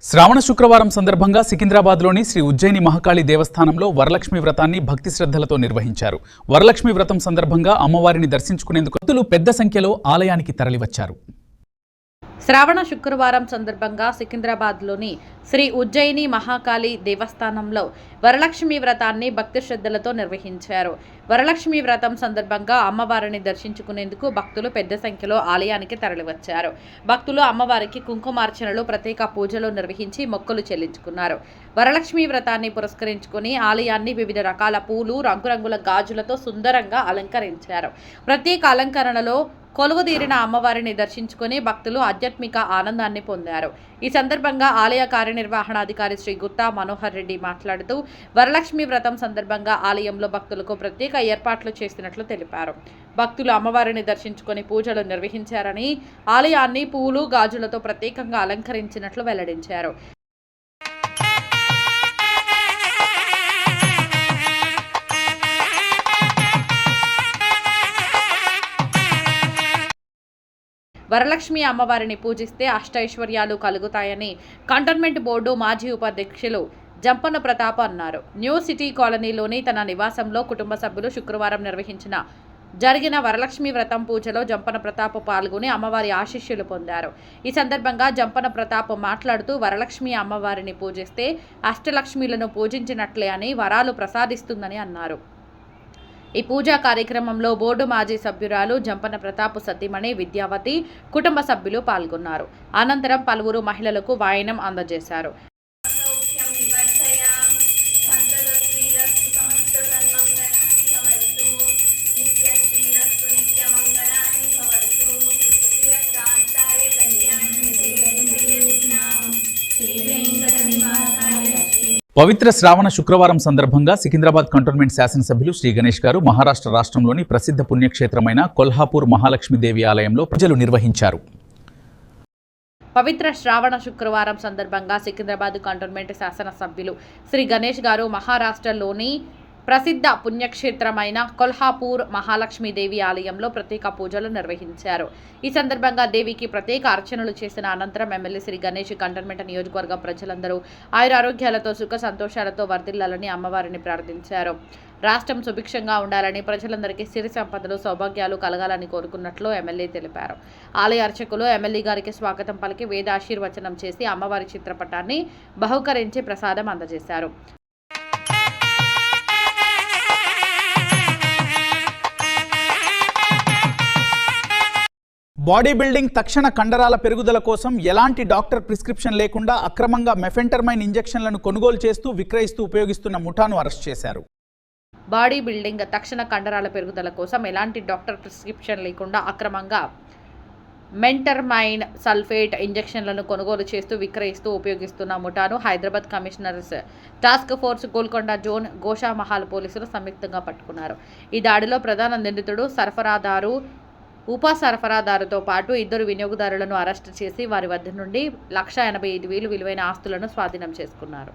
శ్రావణ శుక్రవారం సందర్భంగా సికింద్రాబాద్లోని శ్రీ ఉజ్జయిని మహాకాళి దేవస్థానంలో వరలక్ష్మి వ్రతాన్ని భక్తి శ్రద్ధలతో నిర్వహించారు. వరలక్ష్మి వ్రతం సందర్భంగా అమ్మవారిని దర్శించుకునేందుకు భక్తులు పెద్ద సంఖ్యలో ఆలయానికి తరలివచ్చారు. శ్రావణ శుక్రవారం సందర్భంగా సికింద్రాబాద్లోని శ్రీ ఉజ్జయిని మహాకాళి దేవస్థానంలో వరలక్ష్మి వ్రతాన్ని భక్తి శ్రద్ధలతో నిర్వహించారు. వరలక్ష్మి వ్రతం సందర్భంగా అమ్మవారిని దర్శించుకునేందుకు భక్తులు పెద్ద సంఖ్యలో ఆలయానికి తరలివచ్చారు. భక్తులు అమ్మవారికి కుంకుమార్చనలు, ప్రత్యేక పూజలు నిర్వహించి మొక్కులు చెల్లించుకున్నారు. వరలక్ష్మి వ్రతాన్ని పురస్కరించుకుని ఆలయాన్ని వివిధ రకాల పూలు, రంగురంగుల గాజులతో సుందరంగా అలంకరించారు. ప్రత్యేక అలంకరణలో కొలువుదీరిన అమ్మవారిని దర్శించుకుని భక్తులు ఆధ్యాత్మిక ఆనందాన్ని పొందారు. ఈ సందర్భంగా ఆలయ కార్యనిర్వహణాధికారి శ్రీ గుత్తా మనోహర్ రెడ్డి మాట్లాడుతూ వరలక్ష్మి వ్రతం సందర్భంగా ఆలయంలో భక్తులకు ప్రత్యేక ఏర్పాట్లు చేసినట్లు తెలిపారు. భక్తులు అమ్మవారిని దర్శించుకుని పూజలు నిర్వహించారని, ఆలయాన్ని పూలు, గాజులతో ప్రత్యేకంగా అలంకరించినట్లు వెల్లడించారు. వరలక్ష్మి అమ్మవారిని పూజిస్తే అష్టైశ్వర్యాలు కలుగుతాయని కంటోన్మెంట్ బోర్డు మాజీ ఉపాధ్యక్షులు జంపన ప్రతాప్ అన్నారు. న్యూ సిటీ కాలనీలోని తన నివాసంలో కుటుంబ సభ్యులు శుక్రవారం జరిగిన వరలక్ష్మి వ్రతం పూజలో జంపన ప్రతాప్ పాల్గొని అమ్మవారి ఆశీస్సులు పొందారు. ఈ సందర్భంగా జంపన ప్రతాప్ మాట్లాడుతూ వరలక్ష్మి అమ్మవారిని పూజిస్తే అష్టలక్ష్మిలను పూజించినట్లే అని వరాలు ప్రసాదిస్తుందని అన్నారు. ఈ పూజా కార్యక్రమంలో బోర్డు మాజీ సభ్యురాలు జంపన ప్రతాప్ సతీమణి విద్యావతి కుటుంబ సభ్యులు పాల్గొన్నారు. అనంతరం పలువురు మహిళలకు వాయనం అందజేశారు. పవిత్ర శ్రావణ శుక్రవారం సందర్భంగా సికింద్రాబాద్ కంటోన్మెంట్ శాసనసభ్యులు శ్రీ గణేష్ గారు మహారాష్ట్ర రాష్ట్రంలోని ప్రసిద్ధ పుణ్యక్షేత్రమైన కొల్హాపూర్ మహాలక్ష్మీదేవి ఆలయంలో పూజలు నిర్వహించారు. పవిత్ర శ్రావణ శుక్రవారం సందర్భంగా సికింద్రాబాద్ కంటోన్మెంట్ శాసనసభ్యులు శ్రీ గణేష్ గారు మహారాష్ట్రలోని ప్రసిద్ధ పుణ్యక్షేత్రమైన కొల్హాపూర్ మహాలక్ష్మీదేవి ఆలయంలో ప్రత్యేక పూజలు నిర్వహించారు. ఈ సందర్భంగా దేవికి ప్రత్యేక అర్చనలు చేసిన అనంతరం ఎమ్మెల్యే శ్రీ గణేష్ కంటోన్మెంట్ నియోజకవర్గ ప్రజలందరూ ఆయురారోగ్యాలతో సుఖ సంతోషాలతో వర్ధిల్లాలని అమ్మవారిని ప్రార్థించారు. రాష్ట్రం సుభిక్షంగా ఉండాలని, ప్రజలందరికీ సిరి సంపదలు, సౌభాగ్యాలు కలగాలని కోరుకున్నట్లు ఎమ్మెల్యే తెలిపారు. ఆలయ అర్చకులు ఎమ్మెల్యే గారికి స్వాగతం పలికి వేద ఆశీర్వచనం చేసి అమ్మవారి చిత్రపటాన్ని బహుకరించి ప్రసాదం అందజేశారు. బాడీ బిల్డింగ్ తక్షణ కండరాల పెరుగుదల కోసం ఎలాంటి డాక్టర్ ప్రిస్క్రిప్షన్ లేకుండా అక్రమంగా మెఫెంటర్మైన్ ఇంజెక్షన్లను కొనుగోలు చేస్తూ విక్రయిస్తూ ఉపయోగిస్తున్న ముఠాను అరెస్ట్ చేశారు. బాడీ బిల్డింగ్ తక్షణ కండరాల పెరుగుదల కోసం ఎలాంటి డాక్టర్ ప్రిస్క్రిప్షన్ లేకుండా అక్రమంగా మెంటర్మైన్ సల్ఫేట్ ఇంజెక్షన్లను కొనుగోలు చేస్తూ విక్రయిస్తూ ఉపయోగిస్తున్న ముఠాను Hyderabad commissioner's task force Golconda zone Goshamahal పోలీసులు సంయుక్తంగా పట్టుకున్నారు. ఈ దాడిలో ప్రధాన నిందితుడు సరఫరాదారు, ఉప సరఫరాదారుతో పాటు 2 వినియోగదారులను అరెస్టు చేసి వారి వద్ద నుండి 1,85,000 విలువైన ఆస్తులను స్వాధీనం చేసుకున్నారు.